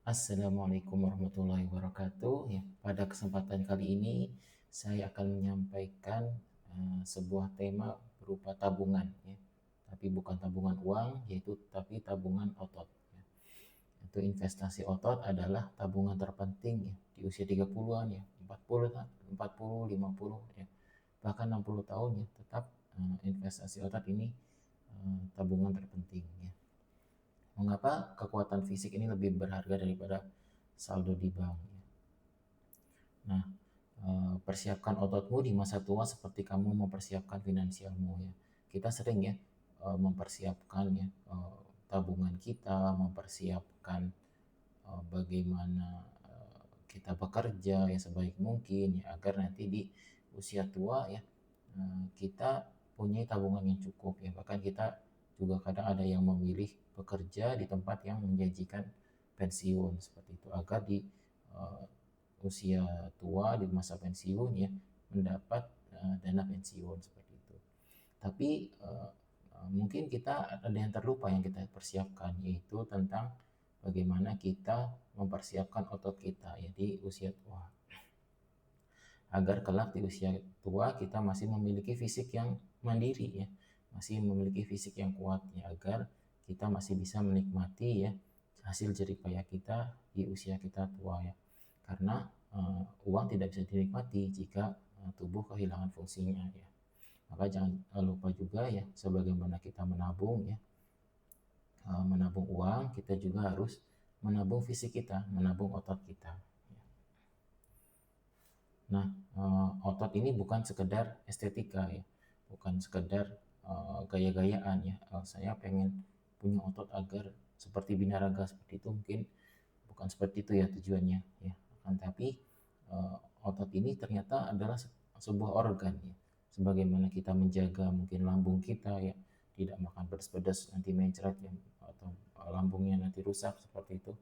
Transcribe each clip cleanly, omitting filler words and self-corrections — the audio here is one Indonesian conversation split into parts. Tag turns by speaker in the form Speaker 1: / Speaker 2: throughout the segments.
Speaker 1: Assalamualaikum warahmatullahi wabarakatuh. Ya, pada kesempatan kali ini saya akan menyampaikan sebuah tema berupa tabungan, ya. Tapi bukan tabungan uang, yaitu tapi tabungan otot. Ya. Itu investasi otot adalah tabungan terpenting ya di usia 30-an ya, 40, 50 ya, bahkan 60 tahun ya, tetap investasi otot ini tabungan terpenting ya. Mengapa kekuatan fisik ini lebih berharga daripada saldo di bank? Ya. Nah, persiapkan ototmu di masa tua seperti kamu mempersiapkan finansialmu ya. Kita sering ya mempersiapkan ya tabungan kita, mempersiapkan bagaimana kita bekerja ya sebaik mungkin ya agar nanti di usia tua ya kita punya tabungan yang cukup ya. Bahkan kita juga kadang ada yang memilih bekerja di tempat yang menjanjikan pensiun seperti itu agar di uh, usia tua di masa pensiun ya mendapat dana pensiun seperti itu. Tapi mungkin kita ada yang terlupa yang kita persiapkan, yaitu tentang bagaimana kita mempersiapkan otot kita ya di usia tua agar kelak di usia tua kita masih memiliki fisik yang mandiri ya, masih memiliki fisik yang kuat ya, agar kita masih bisa menikmati ya hasil jerih payah kita di usia kita tua ya. Karena uang tidak bisa dinikmati jika tubuh kehilangan fungsinya ya. Maka jangan lupa juga ya, sebagaimana kita menabung ya, menabung uang, kita juga harus menabung fisik kita, menabung otot kita. Nah, otot ini bukan sekedar estetika ya, bukan sekedar gaya-gayaan ya. Saya pengen punya otot agar seperti binaraga seperti itu, mungkin bukan seperti itu ya tujuannya ya. Akan tapi otot ini ternyata adalah sebuah organ ya. Sebagaimana kita menjaga mungkin lambung kita ya, tidak makan pedas-pedas nanti mencret ya, atau lambungnya nanti rusak seperti itu.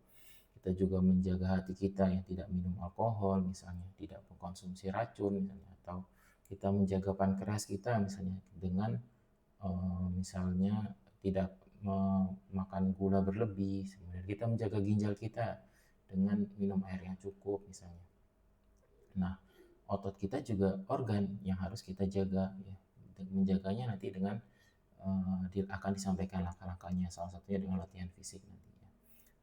Speaker 1: Kita juga menjaga hati kita yang tidak minum alkohol misalnya, tidak mengkonsumsi racun misalnya, atau kita menjaga pankreas kita misalnya dengan misalnya tidak makan gula berlebih. Kemudian kita menjaga ginjal kita dengan minum air yang cukup misalnya. Nah, otot kita juga organ yang harus kita jaga ya. Menjaganya nanti dengan akan disampaikan langkah-langkahnya, salah satunya dengan latihan fisik nantinya.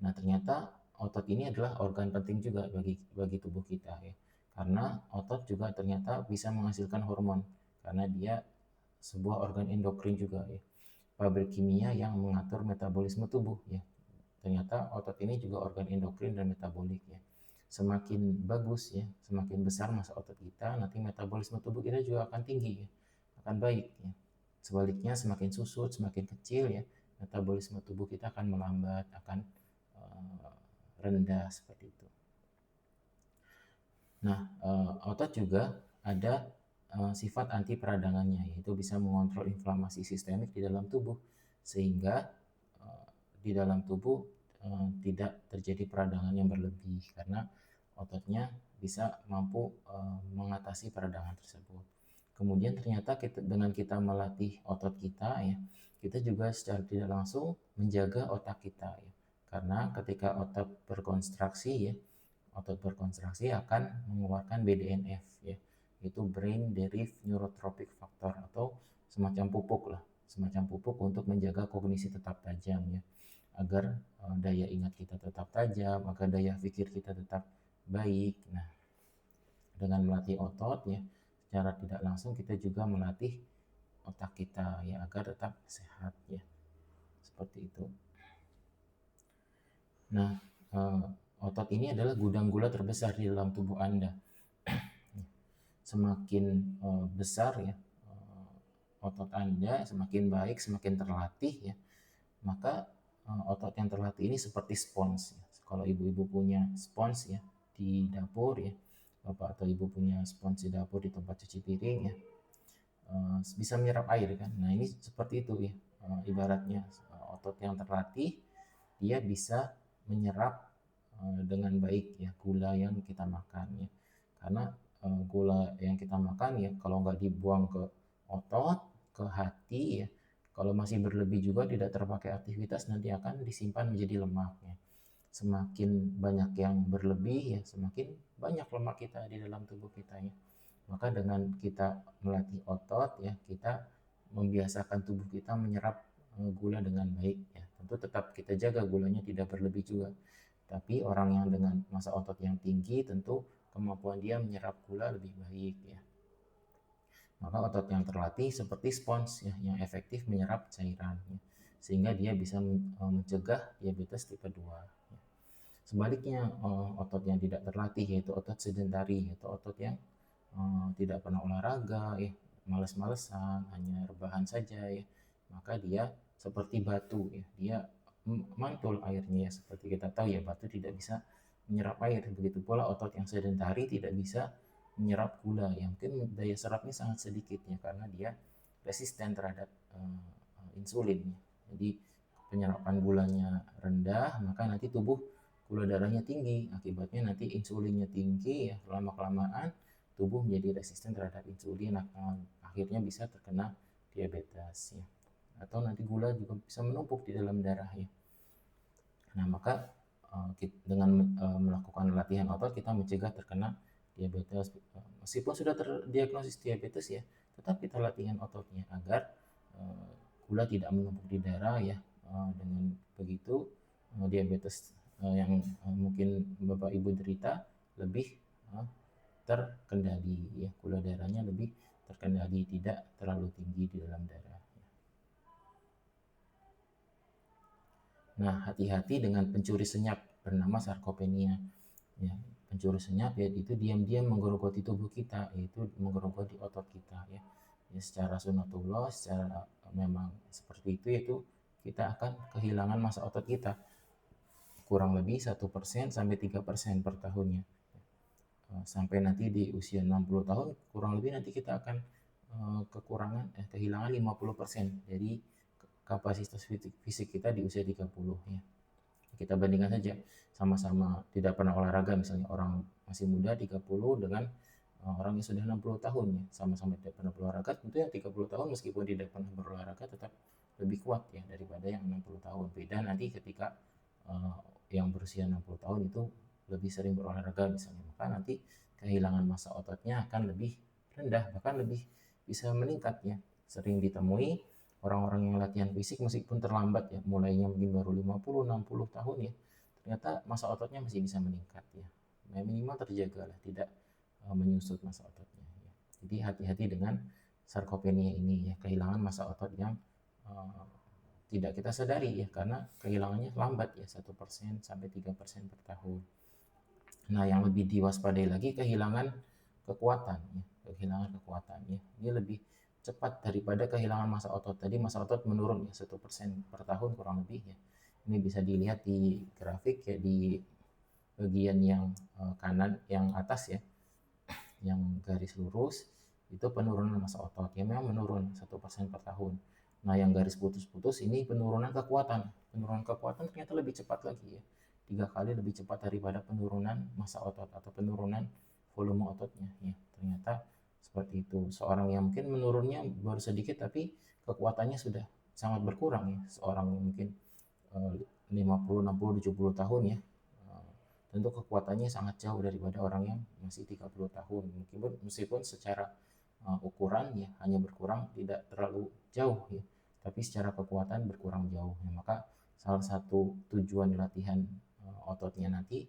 Speaker 1: Nah, ternyata otot ini adalah organ penting juga bagi tubuh kita ya. Karena otot juga ternyata bisa menghasilkan hormon karena dia sebuah organ endokrin juga ya. Pabrik kimia yang mengatur metabolisme tubuh ya. Ternyata otot ini juga organ endokrin dan metabolik ya. Semakin bagus ya, semakin besar massa otot kita, nanti metabolisme tubuh kita juga akan tinggi ya, akan baik ya. Sebaliknya semakin susut, semakin kecil ya, metabolisme tubuh kita akan melambat, akan rendah seperti itu. Nah, otot juga ada sifat anti peradangannya, yaitu bisa mengontrol inflamasi sistemik di dalam tubuh sehingga di dalam tubuh tidak terjadi peradangan yang berlebih karena ototnya bisa mampu mengatasi peradangan tersebut. Kemudian ternyata dengan kita melatih otot kita ya, kita juga secara tidak langsung menjaga otak kita ya. Karena ketika otot berkontraksi ya, otot berkontraksi akan mengeluarkan BDNF ya, itu brain derived neurotrophic factor atau semacam pupuk lah, semacam pupuk untuk menjaga kognisi tetap tajam ya, agar daya ingat kita tetap tajam, agar daya pikir kita tetap baik. Nah, dengan melatih otot ya, secara tidak langsung kita juga melatih otak kita ya agar tetap sehat ya, seperti itu. Nah, otot ini adalah gudang gula terbesar di dalam tubuh Anda. Semakin besar ya otot Anda, semakin baik, semakin terlatih ya, maka otot yang terlatih ini seperti spons ya. Kalau ibu-ibu punya spons ya di dapur ya, bapak atau ibu punya spons di dapur di tempat cuci piring ya, bisa menyerap air kan. Nah, ini seperti itu ya, ibaratnya otot yang terlatih dia bisa menyerap dengan baik ya gula yang kita makan ya. Karena gula yang kita makan ya kalau nggak dibuang ke otot, ke hati ya, kalau masih berlebih juga tidak terpakai aktivitas nanti akan disimpan menjadi lemak ya. semakin banyak yang berlebih ya, semakin banyak lemak kita di dalam tubuh kita ya. Maka dengan kita melatih otot ya, kita membiasakan tubuh kita menyerap gula dengan baik ya. Tentu tetap kita jaga gulanya tidak berlebih juga. Tapi orang yang dengan massa otot yang tinggi tentu kemampuan dia menyerap gula lebih baik ya. Maka otot yang terlatih seperti spons ya, yang efektif menyerap cairan ya, sehingga dia bisa mencegah diabetes tipe 2 ya. Sebaliknya otot yang tidak terlatih yaitu otot sedentari, yaitu otot yang tidak pernah olahraga ya, males-malesan, hanya rebahan saja ya, maka dia seperti batu ya, dia mantul airnya ya. Seperti kita tahu ya, batu tidak bisa menyerap air. Begitu pula otot yang sedentari tidak bisa menyerap gula ya, mungkin daya serapnya sangat sedikit ya, karena dia resisten terhadap insulin ya. Jadi penyerapan gulanya rendah, maka nanti tubuh gula darahnya tinggi, akibatnya nanti insulinnya tinggi ya, lama-kelamaan tubuh menjadi resisten terhadap insulin, akhirnya bisa terkena diabetes ya. Atau nanti gula juga bisa menumpuk di dalam darah ya. Nah, maka dengan melakukan latihan otot kita mencegah terkena diabetes. Meskipun sudah terdiagnosis diabetes ya, tetap kita latihan ototnya agar gula tidak menumpuk di darah ya. Dengan begitu diabetes yang mungkin Bapak Ibu derita lebih terkendali ya, gula darahnya lebih terkendali, tidak terlalu tinggi di dalam darah. Nah, hati-hati dengan pencuri senyap bernama sarkopenia ya. Pencuri senyap ya, itu diam-diam menggerogoti tubuh kita, yaitu menggerogoti otot kita ya. Ya, secara sunatullah, secara memang seperti itu, yaitu kita akan kehilangan massa otot kita kurang lebih 1% sampai 3% per tahunnya. Sampai nanti di usia 60 tahun kurang lebih nanti kita akan kehilangan 50% dari kapasitas fisik kita di usia 30 ya. Kita bandingkan saja, sama-sama tidak pernah olahraga, misalnya orang masih muda 30 dengan orang yang sudah 60 tahun ya, sama-sama tidak pernah berolahraga, tentu yang 30 tahun meskipun tidak pernah berolahraga tetap lebih kuat ya daripada yang 60 tahun. Beda nanti ketika yang berusia 60 tahun itu lebih sering berolahraga misalnya, maka nanti kehilangan massa ototnya akan lebih rendah, bahkan lebih bisa meningkat ya. Sering ditemui orang-orang yang latihan fisik meskipun terlambat ya, mulainya mungkin baru 50-60 tahun ya, ternyata massa ototnya masih bisa meningkat ya. Minimal terjaga lah, tidak menyusut massa ototnya ya. Jadi hati-hati dengan sarkopenia ini ya, kehilangan massa otot yang tidak kita sadari ya, karena kehilangannya lambat ya, 1% sampai 3% per tahun. Nah, yang lebih diwaspadai lagi kehilangan kekuatan ya, kehilangan kekuatan ya. Ini lebih cepat daripada kehilangan massa otot. Tadi massa otot menurun ya 1% per tahun kurang lebih ya. Ini bisa dilihat di grafik ya, di bagian yang kanan yang atas ya, yang garis lurus itu penurunan massa otot ya, memang menurun 1% per tahun. Nah, yang garis putus-putus ini penurunan kekuatan. Penurunan kekuatan ternyata lebih cepat lagi ya, 3 kali lebih cepat daripada penurunan massa otot atau penurunan volume ototnya ya. Ternyata seperti itu. Seorang yang mungkin menurunnya baru sedikit tapi kekuatannya sudah sangat berkurang ya. Seorang yang mungkin 50, 60, 70 tahun ya, tentu kekuatannya sangat jauh daripada orang yang masih 30 tahun. Meskipun secara ukuran ya hanya berkurang, tidak terlalu jauh ya, tapi secara kekuatan berkurang jauh ya. Maka salah satu tujuan latihan ototnya nanti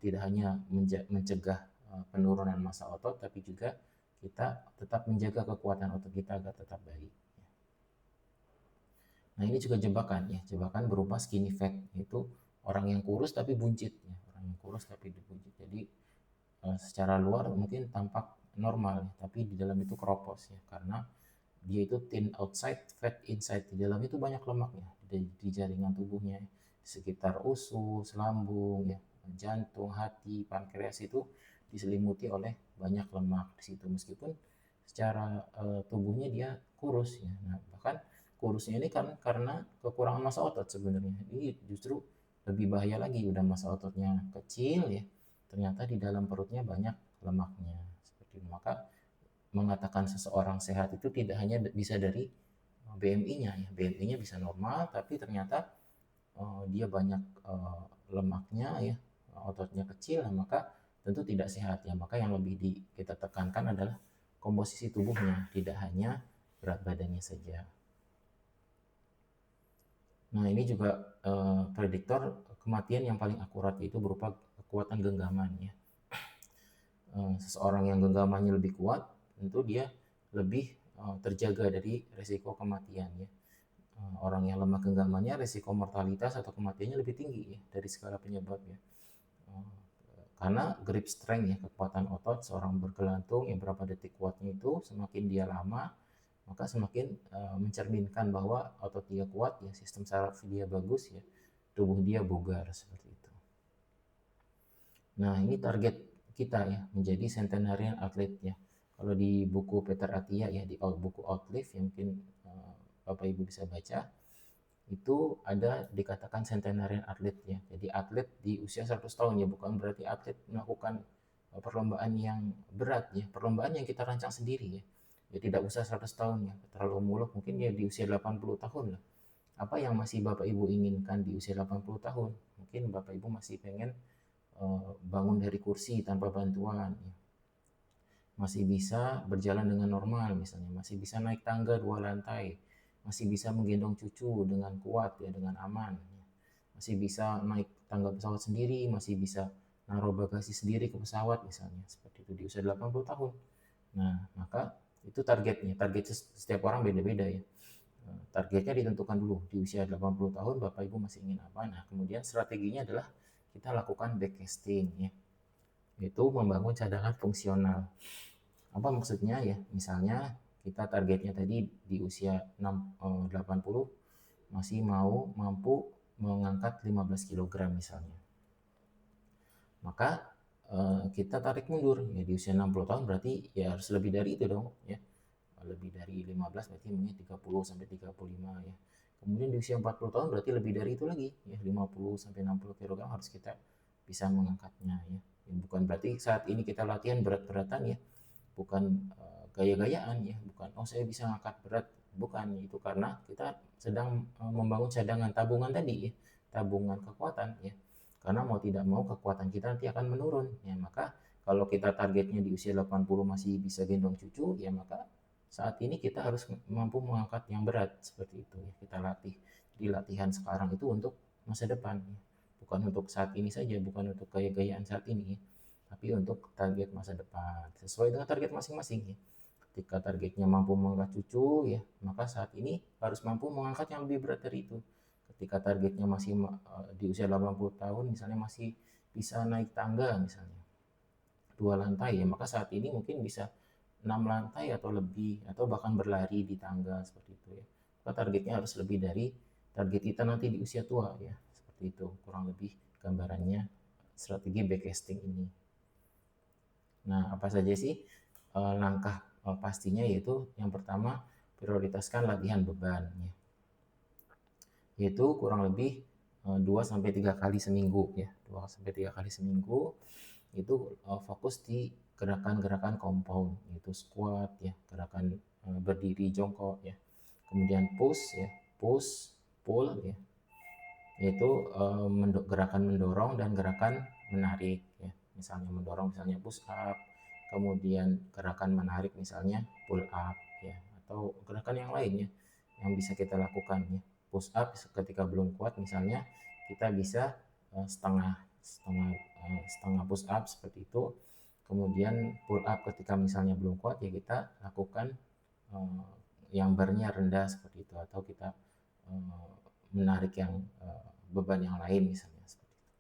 Speaker 1: tidak hanya mencegah penurunan massa otot, tapi juga kita tetap menjaga kekuatan otot kita agar tetap baik. Nah, ini juga jebakan ya, jebakan berupa skinny fat, yaitu orang yang kurus tapi buncit ya, orang yang kurus tapi buncit. Jadi secara luar mungkin tampak normal, tapi di dalam itu keropos ya, karena dia itu thin outside, fat inside. Di dalam itu banyak lemaknya di jaringan tubuhnya, di sekitar usus, lambung ya, jantung, hati, pankreas itu diselimuti oleh banyak lemak di situ, meskipun secara tubuhnya dia kurus ya. Nah, bahkan kurusnya ini kan karena kekurangan massa otot sebenarnya. Ini justru lebih bahaya lagi, udah massa ototnya kecil ya, ternyata di dalam perutnya banyak lemaknya seperti itu. Maka mengatakan seseorang sehat itu tidak hanya bisa dari BMI-nya ya, BMI-nya bisa normal tapi ternyata dia banyak lemaknya ya, ototnya kecil, nah maka tentu tidak sehat ya. Maka yang lebih kita tekankan adalah komposisi tubuhnya, tidak hanya berat badannya saja. Nah, ini juga prediktor kematian yang paling akurat, yaitu berupa kekuatan genggaman ya. Seseorang yang genggamannya lebih kuat, tentu dia lebih terjaga dari risiko kematian ya. Orang yang lemah genggamannya, risiko mortalitas atau kematiannya lebih tinggi ya dari segala penyebab ya. Karena grip strength ya, kekuatan otot seorang bergelantung yang berapa detik kuatnya itu, semakin dia lama maka semakin mencerminkan bahwa otot dia kuat ya, sistem saraf dia bagus ya, tubuh dia bugar seperti itu. Nah, ini target kita ya, menjadi centenarian athlete ya. Kalau di buku Peter Attia ya, di buku Outlive yang mungkin Bapak Ibu bisa baca, itu ada dikatakan centenarian athlete ya. Jadi atlet di usia 100 tahun ya, bukan berarti atlet melakukan perlombaan yang berat ya, perlombaan yang kita rancang sendiri ya. Ya tidak usah 100 tahun ya, terlalu muluk, mungkin ya di usia 80 tahun lah. Apa yang masih Bapak Ibu inginkan di usia 80 tahun? Mungkin Bapak Ibu masih pengen bangun dari kursi tanpa bantuan ya. Masih bisa berjalan dengan normal misalnya, masih bisa naik tangga 2 lantai, masih bisa menggendong cucu dengan kuat ya, dengan aman ya. Masih bisa naik tangga pesawat sendiri, masih bisa naruh bagasi sendiri ke pesawat misalnya, seperti itu di usia 80 tahun. Nah, maka itu targetnya. Target setiap orang beda-beda ya. Targetnya ditentukan dulu di usia 80 tahun Bapak Ibu masih ingin apa. Nah, kemudian strateginya adalah kita lakukan backcasting ya. Itu membangun cadangan fungsional. Apa maksudnya ya? Misalnya kita targetnya tadi di usia 80 masih mampu mengangkat 15 kg misalnya. Maka kita tarik mundur ya, di usia 60 tahun berarti ya harus lebih dari itu dong ya. Lebih dari 15 berarti mungkin 30 sampai 35 ya. Kemudian di usia 40 tahun berarti lebih dari itu lagi ya, 50 sampai 60 kg harus kita bisa mengangkatnya ya. Bukan berarti saat ini kita latihan berat-beratan ya, bukan gaya-gayaan ya, bukan saya bisa ngangkat berat, bukan itu, karena kita sedang membangun cadangan tabungan tadi ya, tabungan kekuatan ya. Karena mau tidak mau kekuatan kita nanti akan menurun ya, maka kalau kita targetnya di usia 80 masih bisa gendong cucu ya, maka saat ini kita harus mampu mengangkat yang berat seperti itu ya, kita latih. Jadi latihan sekarang itu untuk masa depan ya. Bukan untuk saat ini saja, bukan untuk gaya-gayaan saat ini ya, tapi untuk target masa depan sesuai dengan target masing-masing ya. Ketika targetnya mampu mengangkat cucu ya, maka saat ini harus mampu mengangkat yang lebih berat dari itu. Ketika targetnya masih di usia 80 tahun misalnya masih bisa naik tangga misalnya 2 lantai ya, maka saat ini mungkin bisa 6 lantai atau lebih, atau bahkan berlari di tangga seperti itu ya. Maka targetnya harus lebih dari target kita nanti di usia tua ya, seperti itu kurang lebih gambarannya strategi backcasting ini. Nah, apa saja sih langkah pastinya, yaitu yang pertama prioritaskan latihan beban ya. Yaitu kurang lebih 2 sampai 3 kali seminggu ya. 2 sampai 3 kali seminggu itu fokus di gerakan-gerakan compound, yaitu squat ya, gerakan berdiri jongkok ya. Kemudian push ya, push, pull ya. Yaitu gerakan mendorong dan gerakan menarik ya. Misalnya mendorong misalnya push up, kemudian gerakan menarik misalnya pull up ya, atau gerakan yang lainnya yang bisa kita lakukan ya. Push up ketika belum kuat misalnya kita bisa setengah push up seperti itu. Kemudian pull up ketika misalnya belum kuat ya kita lakukan yang barnya rendah seperti itu, atau kita menarik yang beban yang lain misalnya seperti itu.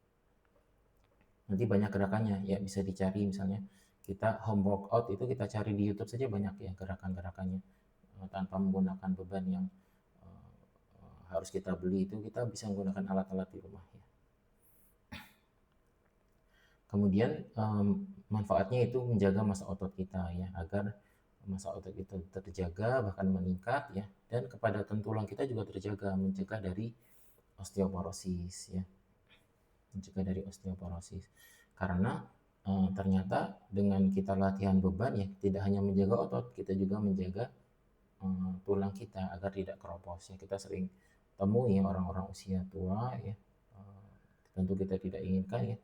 Speaker 1: Nanti banyak gerakannya ya, bisa dicari misalnya kita home workout itu kita cari di YouTube saja banyak ya gerakan-gerakannya, tanpa menggunakan beban yang harus kita beli, itu kita bisa menggunakan alat-alat di rumah ya. Kemudian manfaatnya itu menjaga massa otot kita ya, agar massa otot itu terjaga bahkan meningkat ya, dan kepadatan tulang kita juga terjaga, mencegah dari osteoporosis ya, mencegah dari osteoporosis. Karena ternyata dengan kita latihan beban ya, tidak hanya menjaga otot, kita juga menjaga tulang kita agar tidak keropos ya. Kita sering temui ya orang-orang usia tua ya, tentu kita tidak inginkan ya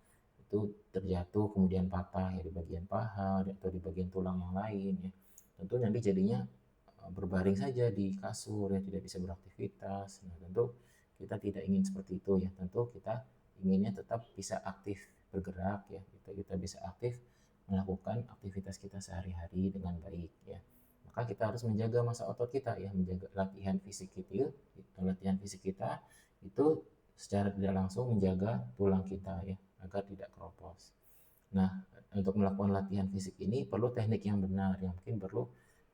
Speaker 1: itu terjatuh kemudian patah ya di bagian paha atau di bagian tulang yang lain ya. Tentu nanti jadinya berbaring saja di kasur ya, tidak bisa beraktivitas. Nah, tentu kita tidak ingin seperti itu ya. Tentu kita inginnya tetap bisa aktif bergerak ya. Kita bisa aktif melakukan aktivitas kita sehari-hari dengan baik ya. Maka kita harus menjaga masa otot kita ya, menjaga latihan fisik kita itu secara tidak langsung menjaga tulang kita ya agar tidak keropos. Nah, untuk melakukan latihan fisik ini perlu teknik yang benar, yang mungkin perlu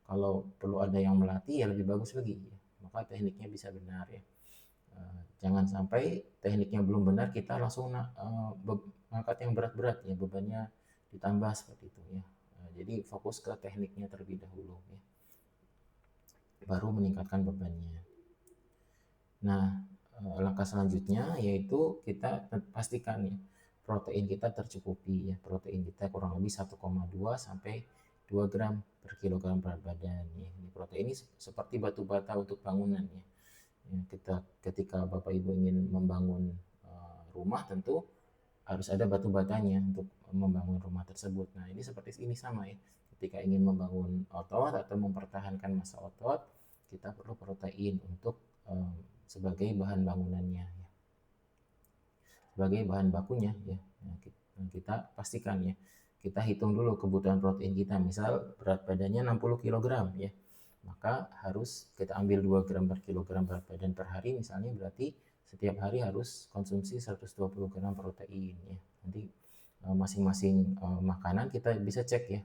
Speaker 1: kalau perlu ada yang melatih ya lebih bagus lagi ya. Maka tekniknya bisa benar ya. Jangan sampai tekniknya belum benar kita langsung angkat yang berat-berat ya, bebannya ditambah seperti itu ya. Jadi fokus ke tekniknya terlebih dahulu ya, baru meningkatkan bebannya. Nah, langkah selanjutnya yaitu kita pastikan ya protein kita tercukupi ya. Protein kita kurang lebih 1,2 sampai 2 gram per kilogram berat badan ya. Ini protein ini seperti batu bata untuk bangunan ya. Kita ketika Bapak Ibu ingin membangun rumah tentu harus ada batu batanya untuk membangun rumah tersebut. Nah, ini seperti ini sama ya. Ketika ingin membangun otot atau mempertahankan massa otot, kita perlu protein untuk sebagai bahan bangunannya ya. Sebagai bahan bakunya ya. Nah, kita pastikan ya. Kita hitung dulu kebutuhan protein kita. Misal berat badannya 60 kg ya. Maka harus kita ambil 2 gram per kilogram berat badan per hari misalnya, berarti setiap hari harus konsumsi 120 gram protein ya. Nanti masing-masing makanan kita bisa cek ya.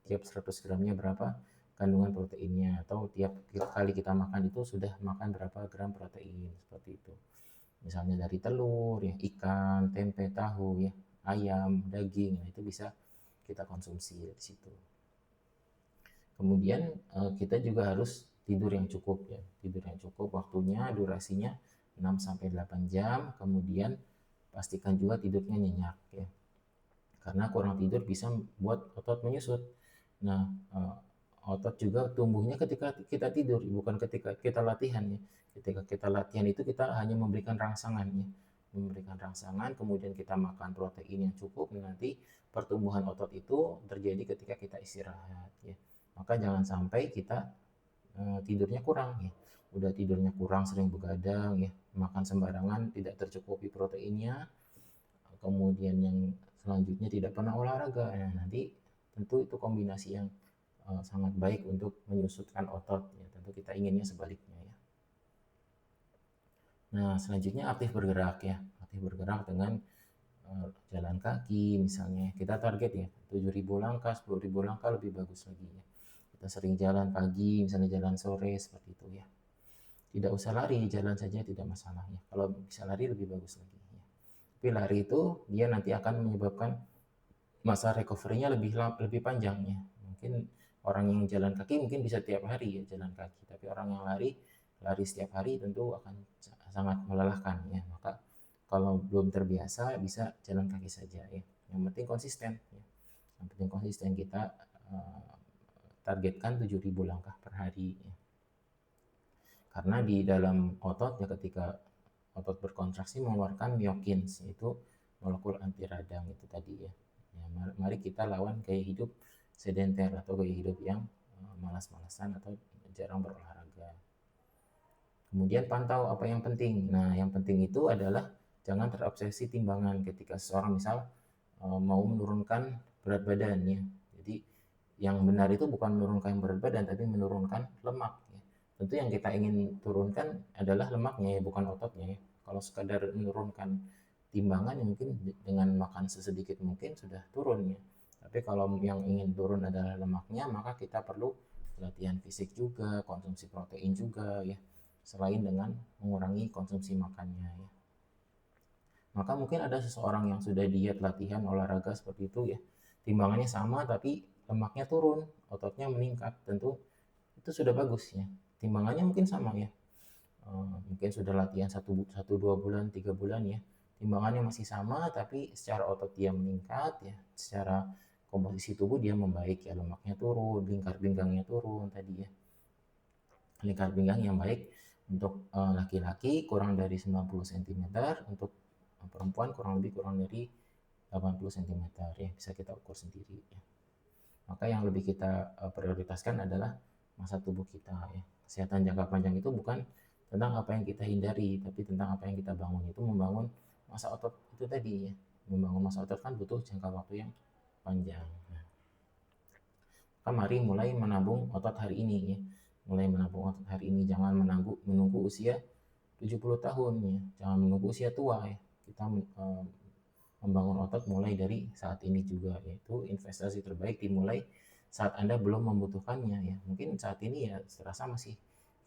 Speaker 1: Tiap 100 gramnya berapa kandungan proteinnya, atau tiap kali kita makan itu sudah makan berapa gram protein seperti itu. Misalnya dari telur ya, ikan, tempe, tahu ya, ayam, daging, nah itu bisa kita konsumsi dari situ. Kemudian kita juga harus tidur yang cukup ya. Tidur yang cukup waktunya, durasinya 6 sampai 8 jam. Kemudian pastikan juga tidurnya nyenyak ya. Karena kurang tidur bisa buat otot menyusut. Nah, otot juga tumbuhnya ketika kita tidur, bukan ketika kita latihan ya. Ketika kita latihan itu kita hanya memberikan rangsangan ya. Memberikan rangsangan, kemudian kita makan protein yang cukup, nanti pertumbuhan otot itu terjadi ketika kita istirahat ya. Maka jangan sampai kita tidurnya kurang ya. Udah tidurnya kurang, sering begadang ya, makan sembarangan, tidak tercukupi proteinnya, kemudian yang selanjutnya tidak pernah olahraga. Nah, nanti tentu itu kombinasi yang sangat baik untuk menyusutkan otot ya. Tentu kita inginnya sebaliknya ya. Nah, selanjutnya aktif bergerak ya. Aktif bergerak dengan jalan kaki misalnya. Kita target ya 7.000 langkah, 10.000 langkah lebih bagus lagi ya. Kita sering jalan pagi, misalnya jalan sore seperti itu ya. Tidak usah lari, jalan saja tidak masalah ya. Kalau bisa lari lebih bagus lagi ya. Tapi lari itu dia nanti akan menyebabkan masa recovery-nya lebih panjang ya. Mungkin orang yang jalan kaki mungkin bisa tiap hari ya jalan kaki, tapi orang yang lari setiap hari tentu akan sangat melelahkan ya. Maka kalau belum terbiasa bisa jalan kaki saja ya. Yang penting konsisten ya. Yang penting konsisten, kita targetkan 7.000 langkah per hari ya. Karena di dalam otot ya, ketika otot berkontraksi mengeluarkan myokins, yaitu molekul anti radang itu tadi ya. Mari kita lawan gaya hidup sedenter atau gaya hidup yang malas-malasan atau jarang berolahraga. Kemudian pantau apa yang penting. Nah, yang penting itu adalah jangan terobsesi timbangan ketika seseorang misal mau menurunkan berat badan ya. Jadi yang benar itu bukan menurunkan berat badan, tapi menurunkan lemak ya. Tentu yang kita ingin turunkan adalah lemaknya ya, bukan ototnya ya. Kalau sekadar menurunkan timbangan ya mungkin dengan makan sesedikit mungkin sudah turun ya. Tapi kalau yang ingin turun adalah lemaknya, maka kita perlu latihan fisik juga, konsumsi protein juga ya, selain dengan mengurangi konsumsi makannya ya. Maka mungkin ada seseorang yang sudah diet, latihan, olahraga seperti itu ya, timbangannya sama tapi lemaknya turun, ototnya meningkat, tentu itu sudah bagus ya. Timbangannya mungkin sama ya, mungkin sudah latihan 1-2 bulan, 3 bulan ya, timbangannya masih sama tapi secara otot dia meningkat ya, secara komposisi tubuh dia membaik ya, lemaknya turun, lingkar pinggangnya turun tadi ya. Lingkar pinggang yang baik Untuk laki-laki kurang dari 90 cm, untuk perempuan kurang dari 80 cm ya, bisa kita ukur sendiri ya. Maka yang lebih kita prioritaskan adalah masa tubuh kita ya. Kesehatan jangka panjang itu bukan tentang apa yang kita hindari, tapi tentang apa yang kita bangun. Itu membangun masa otot itu tadi ya. Membangun masa otot kan butuh jangka waktu yang panjang. Nah, mari mulai menabung otot hari ini ya. Mulai menabung otot hari ini, jangan menunggu usia 70 tahun ya. Jangan menunggu usia tua ya. Kita membangun otot mulai dari saat ini juga, yaitu investasi terbaik dimulai saat Anda belum membutuhkannya ya. Mungkin saat ini ya serasa masih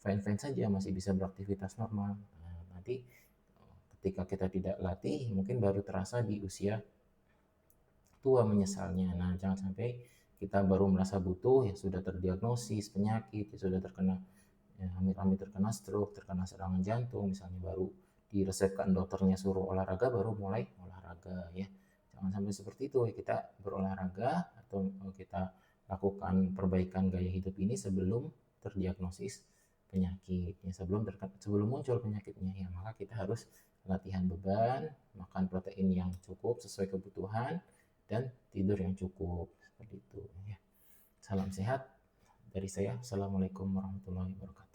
Speaker 1: fine-fine saja, masih bisa beraktivitas normal. Nah, nanti ketika kita tidak latih, mungkin baru terasa di usia tua menyesalnya. Nah, jangan sampai kita baru merasa butuh ya sudah terdiagnosis penyakit, ya sudah terkena ya, amit-amit terkena stroke, terkena serangan jantung, misalnya baru diresepkan dokternya suruh olahraga baru mulai olahraga ya. Jangan sampai seperti itu ya, kita berolahraga atau kita lakukan perbaikan gaya hidup ini sebelum terdiagnosis penyakit ya, sebelum muncul penyakitnya ya. Maka kita harus latihan beban, makan protein yang cukup sesuai kebutuhan, dan tidur yang cukup seperti itu ya. Salam sehat dari saya. Assalamualaikum warahmatullahi wabarakatuh.